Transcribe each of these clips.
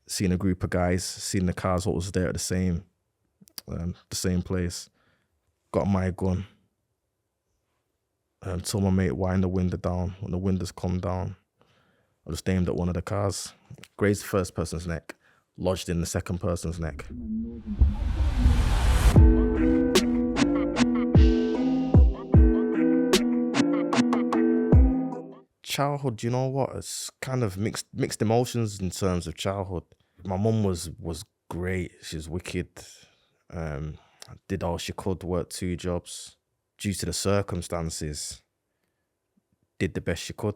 seeing a group of guys, seeing the cars what was there at the same place. Got my gun. Told my mate wind the window down. When the windows come down, I just aimed at one of the cars. Grazed the first person's neck, lodged in the second person's neck. Childhood, you know what? It's kind of mixed emotions in terms of childhood. My mum was great. She's wicked. Did all she could, worked 2 jobs. Due to the circumstances, did the best she could.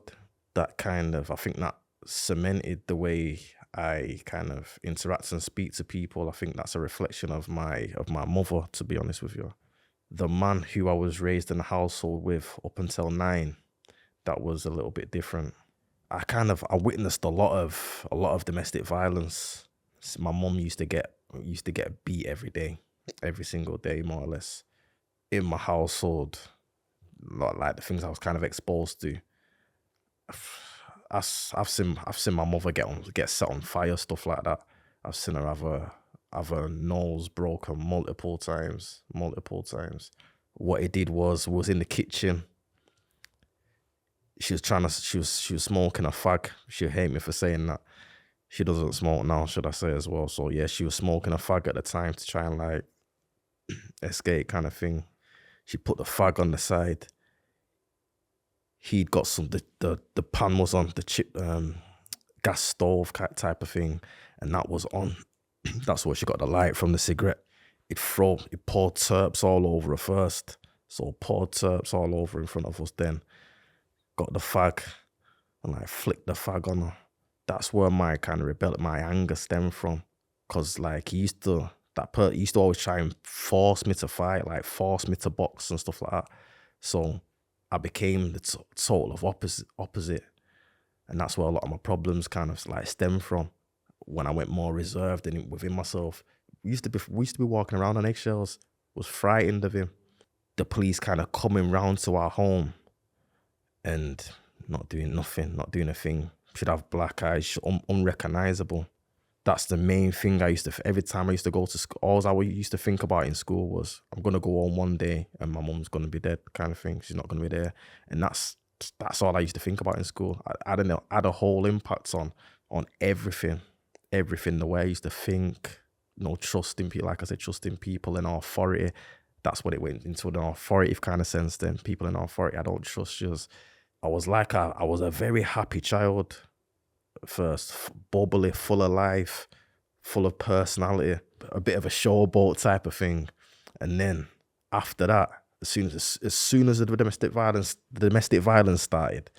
That kind of, I think that cemented the way I kind of interact and speak to people. I think that's a reflection of my mother, to be honest with you. The man who I was raised in the household with up until 9, that was a little bit different. I witnessed a lot of domestic violence. My mum used to get beat every day, every single day, more or less. In my household, like the things I was kind of exposed to. I've seen my mother get set on fire, stuff like that. I've seen her have her nose broken multiple times. What it did was in the kitchen. She was smoking a fag. She'll hate me for saying that. She doesn't smoke now, should I say as well. So yeah, she was smoking a fag at the time to try and like escape kind of thing. She put the fag on the side. He'd got the pan was on the chip gas stove type of thing, and that was on. That's where she got the light from the cigarette. It poured terps all over her first. So poured terps all over in front of us then. Got the fag and like flicked the fag on her. That's where my kind of my anger stemmed from. Cause like he used to always try and force me to fight, like force me to box and stuff like that. So I became the total of opposite. And that's where a lot of my problems kind of like stem from. When I went more reserved and within myself. We used to be walking around on eggshells, was frightened of him. The police kind of coming round to our home and not doing nothing, not doing a thing. Should have black eyes, unrecognizable. That's the main thing every time I used to go to school, all I used to think about in school was, I'm going to go home one day and my mum's going to be dead kind of thing. She's not going to be there. And that's all I used to think about in school. I don't know, had a whole impact on everything. The way I used to think, trusting people, like I said, trusting people in authority. That's what it went into, an authoritative kind of sense then. People in authority, I don't trust you. I was a very happy child. First, bubbly, full of life, full of personality, a bit of a showboat type of thing. And then after that, as soon as the domestic violence started,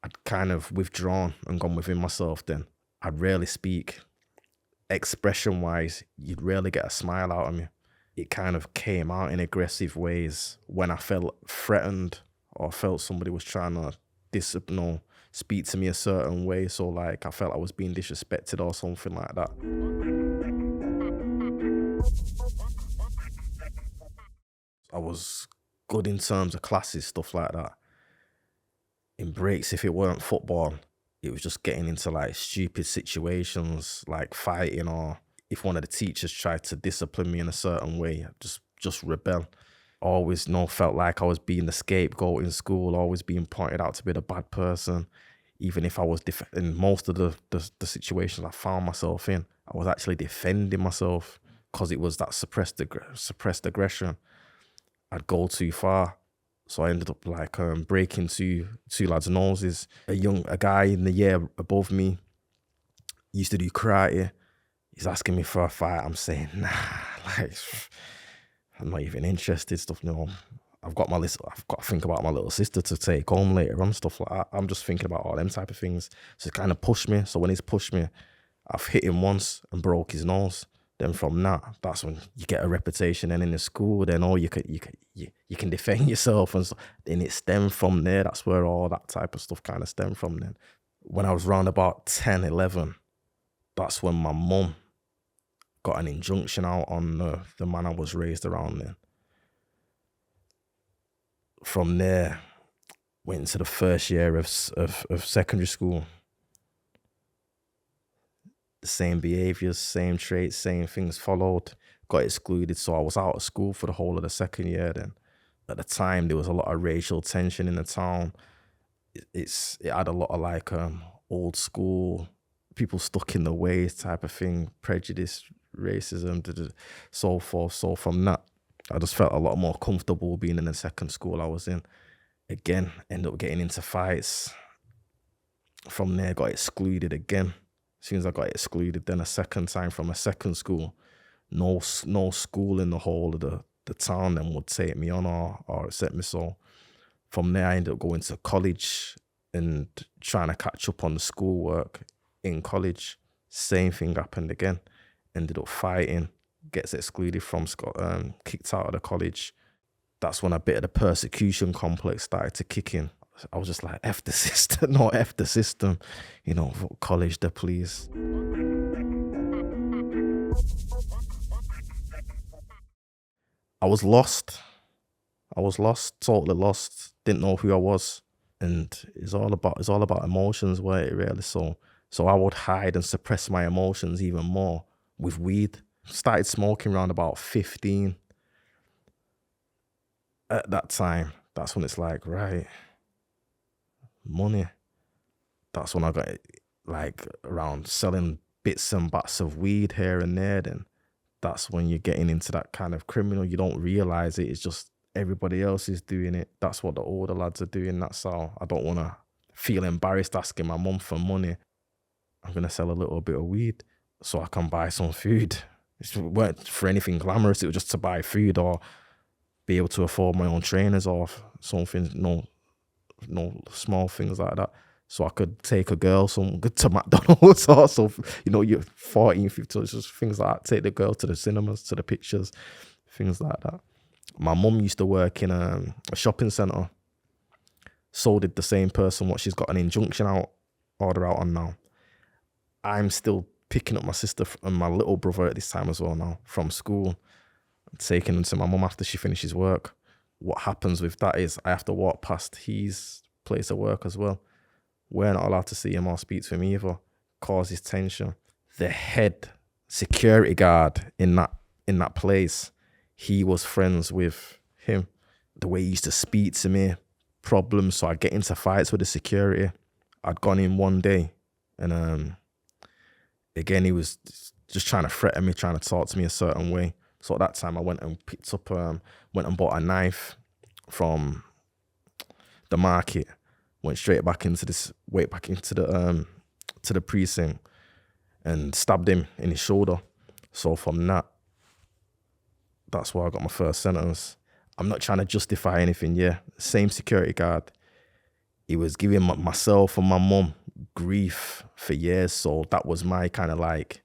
I'd kind of withdrawn and gone within myself then. I'd rarely speak. Expression wise, you'd rarely get a smile out of me. It kind of came out in aggressive ways when I felt threatened or felt somebody was trying to speak to me a certain way. So like I felt I was being disrespected or something like that. I was good in terms of classes, stuff like that. In breaks, if it weren't football, it was just getting into like stupid situations, like fighting, or if one of the teachers tried to discipline me in a certain way, just rebel. Always felt like I was being the scapegoat in school, always being pointed out to be the bad person. Even if I was in most of the situations I found myself in, I was actually defending myself because it was that suppressed aggression. I'd go too far. So I ended up like breaking two lads' noses. A guy in the year above me used to do karate. He's asking me for a fight. I'm saying, nah, like, I'm not even interested, stuff, I've got to think about my little sister to take home later on, stuff like that. I'm just thinking about all them type of things. So it kind of pushed me. So when he's pushed me, I've hit him once and broke his nose. Then from that's when you get a reputation. And in the school, then you can defend yourself, and so then it stemmed from there. That's where all that type of stuff kind of stemmed from. Then when I was around about 10, 11, that's when my mum got an injunction out on the man I was raised around then. From there, went into the first year of secondary school. the same behaviors, same traits, same things followed. Got excluded, so I was out of school for the whole of the second year. Then at the time there was a lot of racial tension in the town. It had a lot of like old school people stuck in the ways type of thing, prejudice, racism, so forth. So from that, I just felt a lot more comfortable being in the second school I was in. Again, ended up getting into fights. From there, got excluded again. As soon as I got excluded, then a second time from a second school, no school in the whole of the town then would take me on or accept me. So from there, I ended up going to college and trying to catch up on the schoolwork in college. Same thing happened again. Ended up fighting, gets excluded from kicked out of the college. That's when a bit of the persecution complex started to kick in. I was just like, F the system, no, F the system. You know, college there, please. I was lost, totally lost. Didn't know who I was. And it's all about emotions, where it really. So I would hide and suppress my emotions even more with weed. Started smoking around about 15. At that time, that's when it's like, right, money. That's when I got like around selling bits and bats of weed here and there. Then that's when you're getting into that kind of criminal. You don't realize it. It's just everybody else is doing it. That's what the older lads are doing. That's how I don't want to feel embarrassed asking my mum for money. I'm going to sell a little bit of weed so I can buy some food. It weren't for anything glamorous. It was just to buy food or be able to afford my own trainers or something, no small things like that. So I could take a girl to McDonald's or something. You know, you're 14, 15, just things like that. Take the girl to the cinemas, to the pictures, things like that. My mum used to work in a shopping centre. So did the same person what she's got an injunction order out on now. I'm still picking up my sister and my little brother at this time as well now from school, taking them to my mum after she finishes work. What happens with that is I have to walk past his place of work as well. We're not allowed to see him or speak to him either. Causes tension. The head security guard in that place, he was friends with him. The way he used to speak to me, problems. So I get into fights with the security. I'd gone in one day and again, he was just trying to threaten me, trying to talk to me a certain way. So at that time, I went and bought a knife from the market. Went straight back into the precinct and stabbed him in his shoulder. So from that's where I got my first sentence. I'm not trying to justify anything. Yeah, same security guard. He was giving myself and my mum grief for years. So that was my kind of like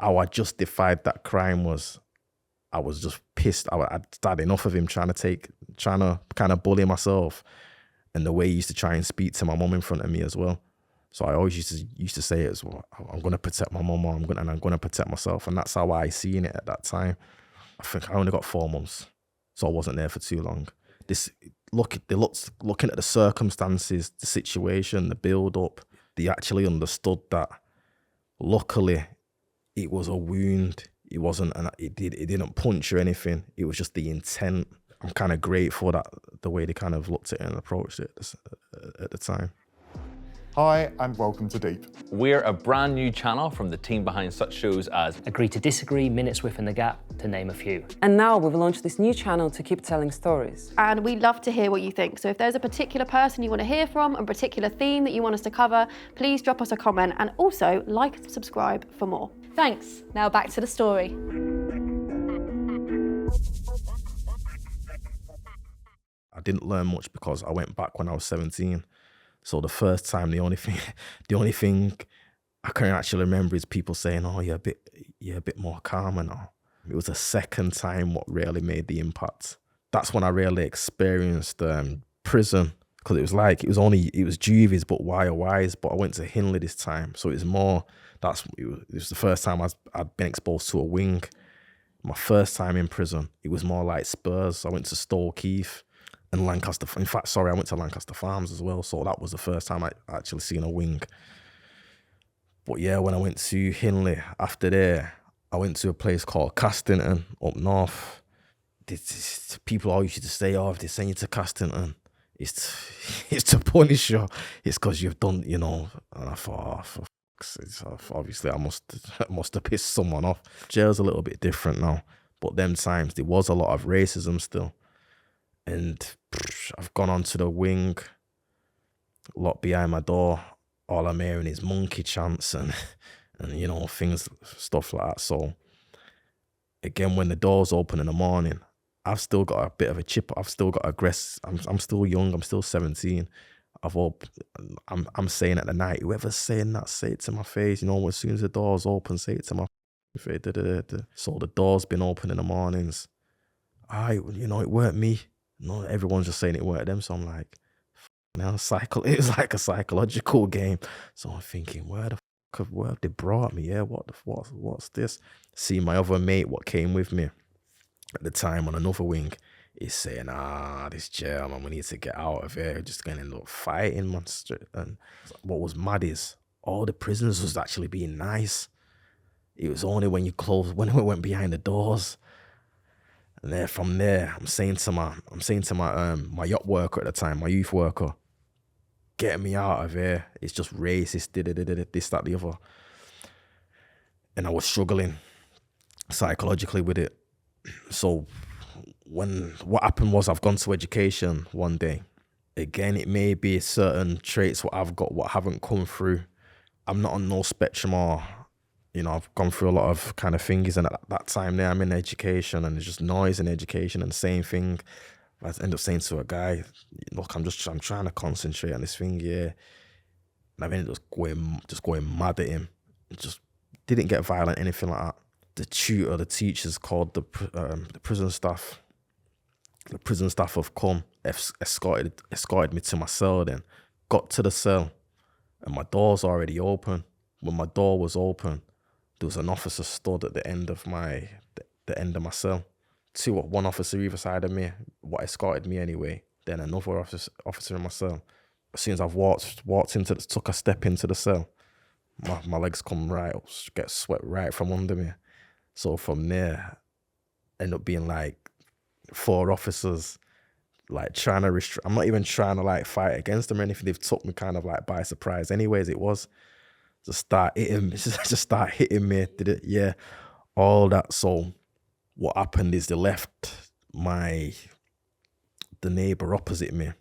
how I justified that crime was I was just pissed. I'd had enough of him trying to kind of bully myself, and the way he used to try and speak to my mum in front of me as well. So I always used to say it as well, I'm going to protect my mum, I'm going to protect myself. And that's how I seen it at that time. I think I only got 4 months, so I wasn't there for too long. Looking at the circumstances, the situation, the build up, they actually understood that luckily it was a wound. It wasn't, it didn't punch or anything. It was just the intent. I'm kind of grateful that the way they kind of looked at it and approached it at the time. Hi, and welcome to Deep. We're a brand new channel from the team behind such shows as Agree to Disagree, Minutes Within the Gap, to name a few. And now we've launched this new channel to keep telling stories. And we'd love to hear what you think. So if there's a particular person you want to hear from, a particular theme that you want us to cover, please drop us a comment and also like and subscribe for more. Thanks. Now back to the story. I didn't learn much because I went back when I was 17. So the first time, the only thing I can actually remember is people saying, "Oh, you're a bit more calmer now." It was the second time what really made the impact. That's when I really experienced prison, because it was juvies but wise. But I went to Hinley this time, so it was the first time I'd been exposed to a wing. My first time in prison, it was more like Spurs. I went to Stoke Heath and Lancaster. In fact, I went to Lancaster Farms as well. So that was the first time I actually seen a wing. But yeah, when I went to Hinley, after there, I went to a place called Castington up north. People always used to say, oh, if they send you to Castington, it's to punish you. It's because you've done, you know. And I thought, oh, for fuck's sake, obviously I must have pissed someone off. Jail's a little bit different now. But them times, there was a lot of racism still. And I've gone onto the wing, locked behind my door. All I'm hearing is monkey chants and you know, stuff like that. So again, when the doors open in the morning, I've still got a bit of a chip. I've still got aggressive. I'm still young. I'm still 17. I'm saying at the night, whoever's saying that, say it to my face. You know, as soon as the doors open, say it to my face. So the door's been open in the mornings. You know, it weren't me. No, everyone's just saying it weren't them. So I'm like, now it was like a psychological game. So I'm thinking, where have they brought me? Yeah, what's this? See my other mate, what came with me at the time on another wing, is saying, this jail, man, we need to get out of here. Just gonna end up fighting, man. And what was mad is all the prisoners was actually being nice. It was only when when we went behind the doors. And then from there, I'm saying to my yacht worker at the time, my youth worker, get me out of here. It's just racist, this, that, the other. And I was struggling psychologically with it. So what happened was I've gone to education one day. Again, it may be certain traits what I've got, what haven't come through. I'm not on no spectrum, or, you know, I've gone through a lot of kind of things, and at that time there, I'm in education, and there's just noise in education, and the same thing. I end up saying to a guy, look, I'm trying to concentrate on this thing, yeah. And I've ended up just going mad at him. Just didn't get violent, anything like that. The teachers called the prison staff. The prison staff have come, escorted me to my cell then. Got to the cell, and my door's already open. When my door was open, there was an officer stood at the end of my cell. One officer either side of me, what escorted me anyway, then another officer in my cell. As soon as I've took a step into the cell, my legs come right up, get swept right from under me. So from there, end up being like 4 officers, like trying to I'm not even trying to like fight against them or anything. They've took me kind of like by surprise. Anyways, it was just start hitting me. Did it? Yeah, all that. So what happened is they left the neighbor opposite me,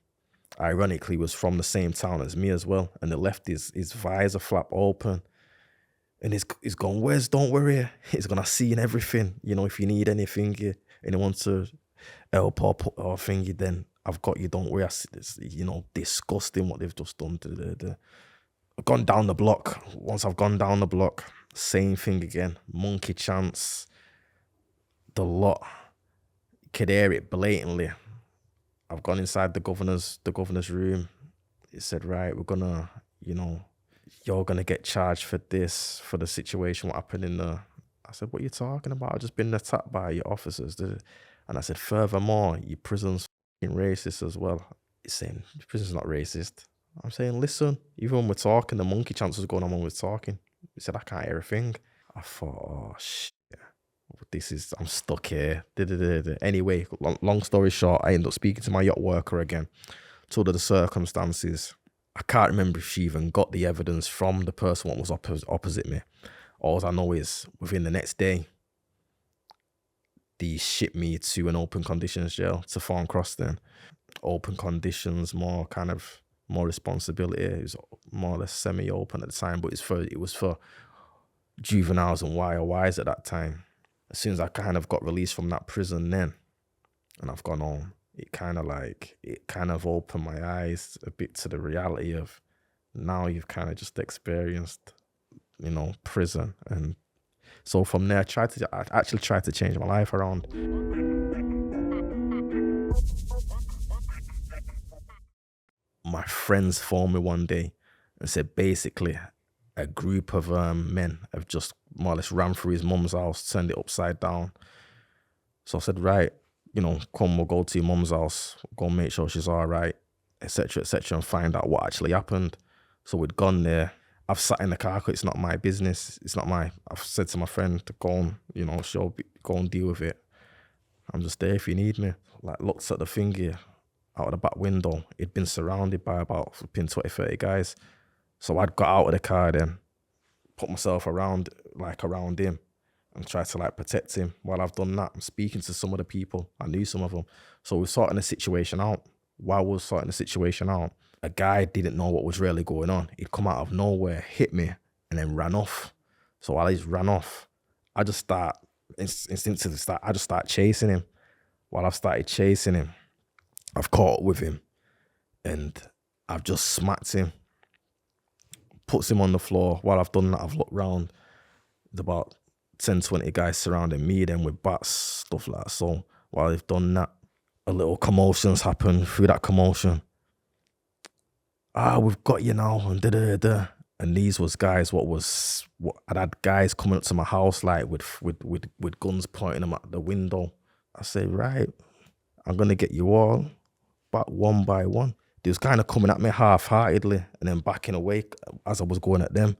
ironically, was from the same town as me as well, and they left his visor flap open. And he's gone, Wes, don't worry. He's gonna see in everything. You know, if you need anything, anyone to help or thingy, then I've got you. Don't worry. It's, you know, disgusting what they've just done. I've gone down the block. Once I've gone down the block, same thing again. Monkey chants. The lot. You could hear it blatantly. I've gone inside the governor's room. He said, right, we're gonna, you know, you're going to get charged for this, for the situation, what happened in the... I said, what are you talking about? I've just been attacked by your officers. And I said, furthermore, your prison's f***ing racist as well. He's saying, your prison's not racist. I'm saying, listen, even when we're talking, the monkey chants was going on when we're talking. He said, I can't hear a thing. I thought, oh, shit. I'm stuck here. Anyway, long story short, I ended up speaking to my yacht worker again. Told her the circumstances. I can't remember if she even got the evidence from the person what was opposite me. All I know is within the next day, they shipped me to an open conditions jail to Farn Cross then. Open conditions, more responsibility. It was more or less semi-open at the time, but it was for juveniles and YOYs at that time. As soon as I kind of got released from that prison then, and I've gone home, it kind of opened my eyes a bit to the reality of now you've kind of just experienced, you know, prison. And so from there, I actually tried to change my life around. My friends phoned me one day and said basically a group of men have just more or less ran through his mum's house, turned it upside down. So I said, right, you know, come, we'll go to your mum's house, go and make sure she's all right, etc., and find out what actually happened. So we'd gone there. I've sat in the car because it's not my business. It's not my. I've said to my friend to go and go and deal with it. I'm just there if you need me. Like looked at the thingy out of the back window. It'd been surrounded by about 20, 30 guys. So I'd got out of the car then, put myself around him and try to like protect him. While I've done that, I'm speaking to some of the people. I knew some of them. So we're sorting the situation out. While we were sorting the situation out, a guy didn't know what was really going on. He'd come out of nowhere, hit me, and then ran off. So while he's ran off, I just instinctively start chasing him. While I've started chasing him, I've caught up with him and I've just smacked him. Puts him on the floor. While I've done that, I've looked round. There's about 10, 20 guys surrounding me then with bats, stuff like that. So while they've done that, a little commotion's happened. Through that commotion, we've got you now, and da-da-da. And these was guys, I'd had guys coming up to my house like with guns pointing them at the window. I say, right, I'm gonna get you all back one by one. They was kind of coming at me half-heartedly and then backing away as I was going at them.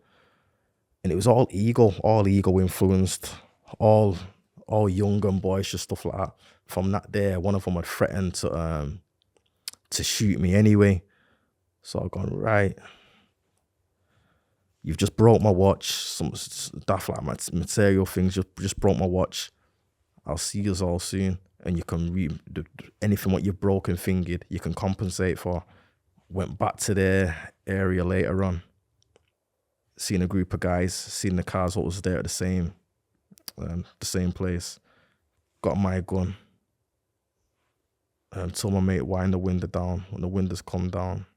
And it was all ego influenced, all young and boisterous stuff like that. From that day, one of them had threatened to shoot me anyway. So I've gone, right, you've just broke my watch, some stuff like material things, just broke my watch. I'll see you all soon. And you can anything what you've broken fingered, you can compensate for. Went back to their area later on, seen a group of guys, seen the cars what was there at the same place. Got my gun. Told my mate wind the window down. When the windows come down,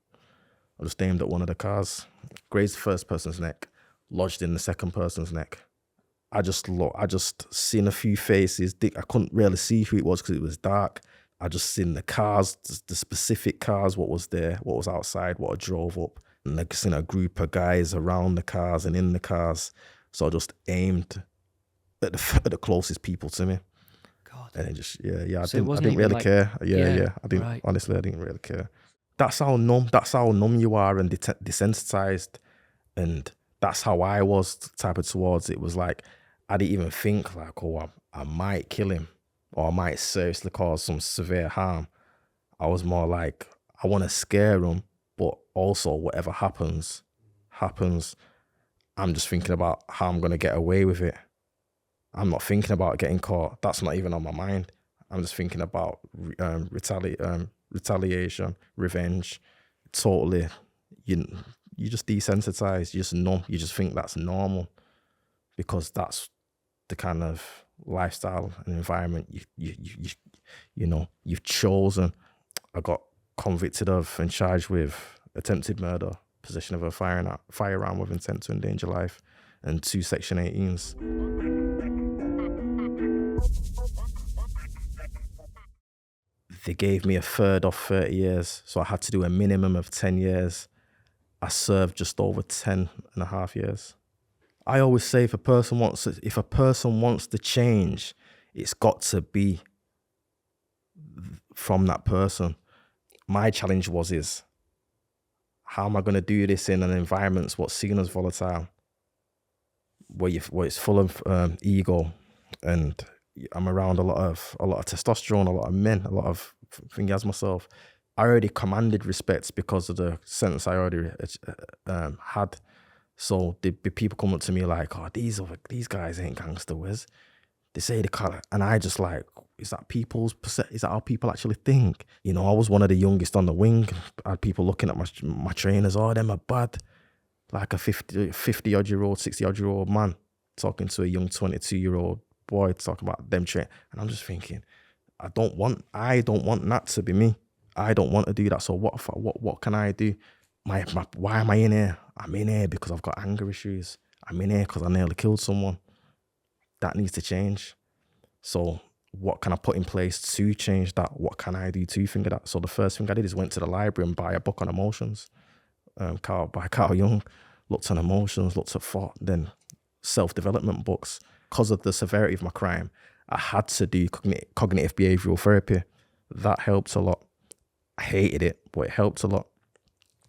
I just aimed at one of the cars, grazed the first person's neck, lodged in the second person's neck. I just seen a few faces. I couldn't really see who it was because it was dark. I just seen the cars, the specific cars, what was there, what was outside, what I drove up. And I seen a group of guys around the cars and in the cars. So I just aimed at the closest people to me. God. And it just, I So it didn't really care. Yeah. I didn't, right. honestly, I didn't really care. That's how numb you are and desensitized. And that's how I was type of towards it. Was like, I didn't even think like, I might kill him or I might seriously cause some severe harm. I was more like, I want to scare him, but also whatever happens. I'm just thinking about how I'm going to get away with it. I'm not thinking about getting caught. That's not even on my mind. I'm just thinking about retaliation, revenge. Totally, you just desensitize, you just numb. You just think that's normal because that's the kind of lifestyle and environment you've chosen. I got convicted of and charged with attempted murder, possession of a firearm with intent to endanger life, and 2 Section 18s. They gave me a third of 30 years, so I had to do a minimum of 10 years. I served just over 10 and a half years. I always say if a person wants to change, it's got to be from that person. My challenge is how am I going to do this in an environment what's seen as volatile, where it's full of ego, and I'm around a lot of testosterone, a lot of men, a lot of things as myself. I already commanded respect because of the sentence I already had. So the people come up to me like, oh, these guys ain't gangster whiz. They say they call it, and I just like, is that how people actually think? You know, I was one of the youngest on the wing. I had people looking at my trainers, oh, them are bad. Like a 50-odd-year-old, 60-odd-year-old man talking to a young 22-year-old boy talking about them train. And I'm just thinking, I don't want that to be me. I don't want to do that. So what can I do? Why am I in here? I'm in here because I've got anger issues. I'm in here because I nearly killed someone. That needs to change. So what can I put in place to change that? What can I do to think of that? So the first thing I did is went to the library and buy a book on emotions, by Carl Jung. Looked at emotions, looked at thought, then self-development books. Because of the severity of my crime, I had to do cognitive behavioral therapy. That helped a lot. I hated it, but it helped a lot.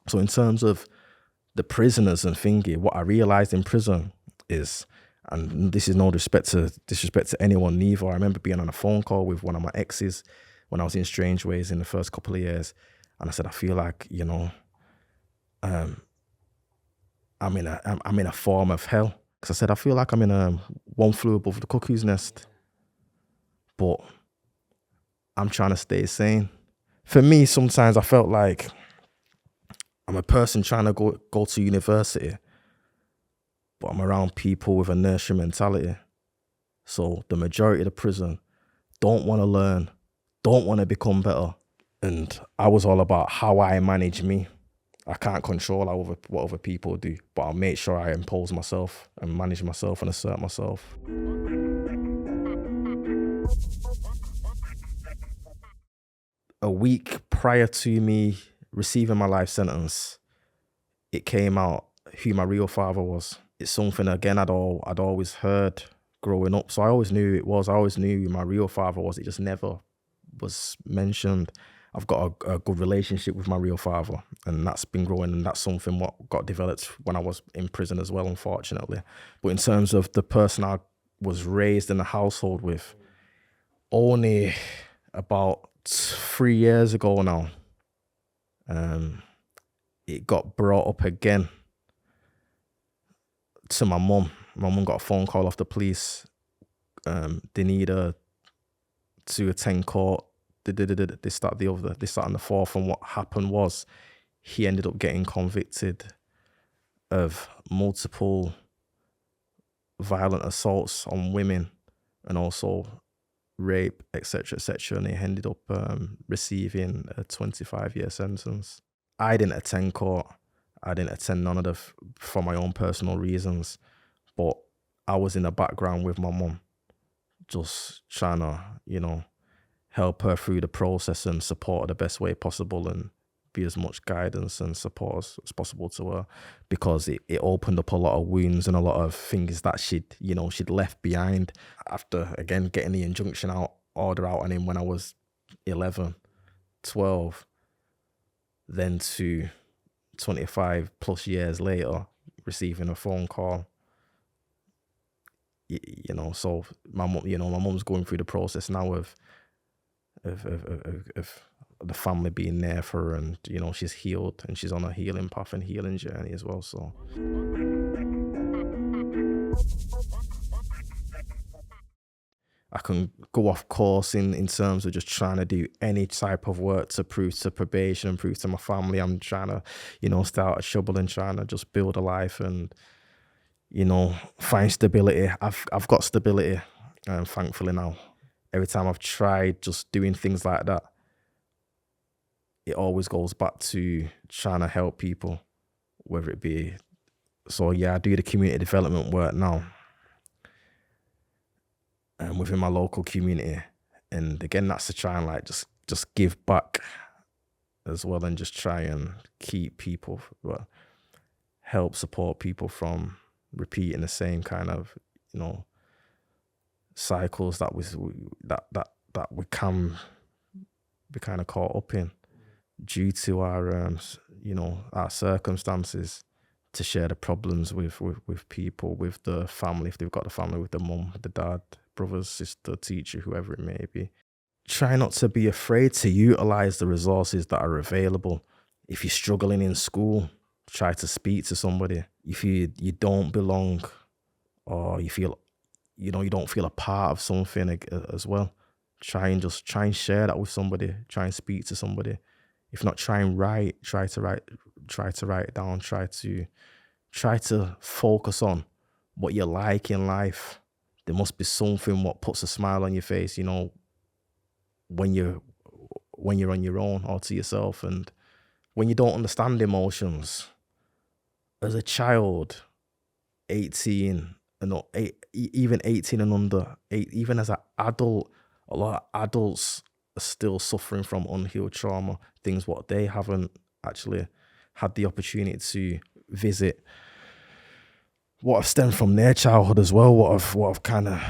So in terms of the prisoners and thingy, what I realized in prison is, and this is no disrespect to anyone neither. I remember being on a phone call with one of my exes when I was in Strange Ways in the first couple of years, and I said, I feel like, you know, I'm in a form of hell. Because I said, I feel like I'm in one flew above the cuckoo's nest, but I'm trying to stay sane. For me, sometimes I felt like I'm a person trying to go to university, but I'm around people with a nursery mentality. So the majority of the prison don't want to learn, don't want to become better. And I was all about how I manage me. I can't control what other people do, but I'll make sure I impose myself and manage myself and assert myself. A week prior to me receiving my life sentence, it came out who my real father was. It's something, again, I'd always heard growing up. So I always knew who it was. I always knew who my real father was. It just never was mentioned. I've got a good relationship with my real father, and that's been growing, and that's something what got developed when I was in prison as well, unfortunately. But in terms of the person I was raised in the household with, only about 3 years ago now, it got brought up again to my mum. My mum got a phone call off the police. They need her to attend court. This, that, the other, this, that, and the fourth. And what happened was he ended up getting convicted of multiple violent assaults on women and also rape, etc., etc. And he ended up receiving a 25-year sentence. I didn't attend court. I didn't attend none of the, for my own personal reasons. But I was in the background with my mum, just trying to, you know, help her through the process and support her the best way possible and be as much guidance and support as possible to her, because it opened up a lot of wounds and a lot of things that she'd left behind after, again, getting the injunction order out on him when I was 11, 12, then to 25 plus years later, receiving a phone call. You know, so my mum's going through the process now of the family being there for her, and you know, she's healed and she's on a healing path and healing journey as well. So I can go off course in terms of just trying to do any type of work to prove to probation, prove to my family I'm trying to, you know, stay out of trouble and trying to just build a life and, you know, find stability. I've got stability, thankfully now. Every time I've tried just doing things like that, it always goes back to trying to help people, whether it be. So yeah, I do the community development work now, and within my local community. And again, that's to try and like just give back as well, and just try and keep people, help support people from repeating the same kind of, you know, cycles that we can be kind of caught up in due to our you know, our circumstances, to share the problems with people, with the family, if they've got the family, with the mum, the dad, brothers, sister, teacher, whoever it may be. Try not to be afraid to utilize the resources that are available. If you're struggling in school, try to speak to somebody. If you don't belong, or you feel, you know, you don't feel a part of something as well, try and share that with somebody. Try and speak to somebody. If not, try to write it down. Try to focus on what you like in life. There must be something what puts a smile on your face, you know, when you're on your own or to yourself, and when you don't understand emotions. As a child, 18 and not even 18 and under, even as an adult, a lot of adults are still suffering from unhealed trauma, things what they haven't actually had the opportunity to visit, what have stemmed from their childhood as well, what have kind of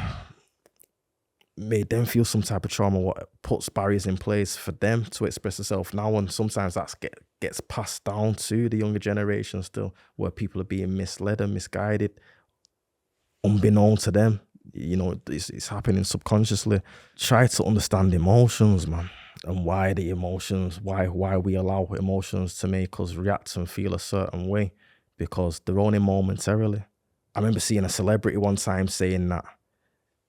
made them feel some type of trauma, what puts barriers in place for them to express themselves now. And sometimes that gets passed down to the younger generation still, where people are being misled and misguided, unbeknown to them. You know, it's happening subconsciously. Try to understand emotions, man, and why the emotions, why we allow emotions to make us react and feel a certain way, because they're only momentarily. I remember seeing a celebrity one time saying that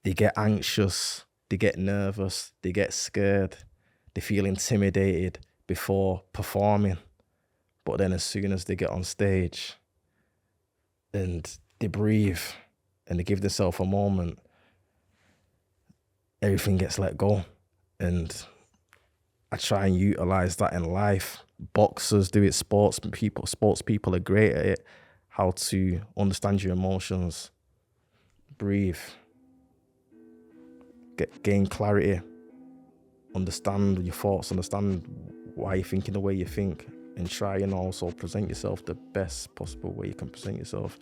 they get anxious, they get nervous, they get scared, they feel intimidated before performing. But then as soon as they get on stage and they breathe and they give themselves a moment, everything gets let go. And I try and utilize that in life. Boxers do it, sports people are great at it. How to understand your emotions, breathe, gain clarity, understand your thoughts, understand why you're thinking the way you think, and try and also present yourself the best possible way you can present yourself.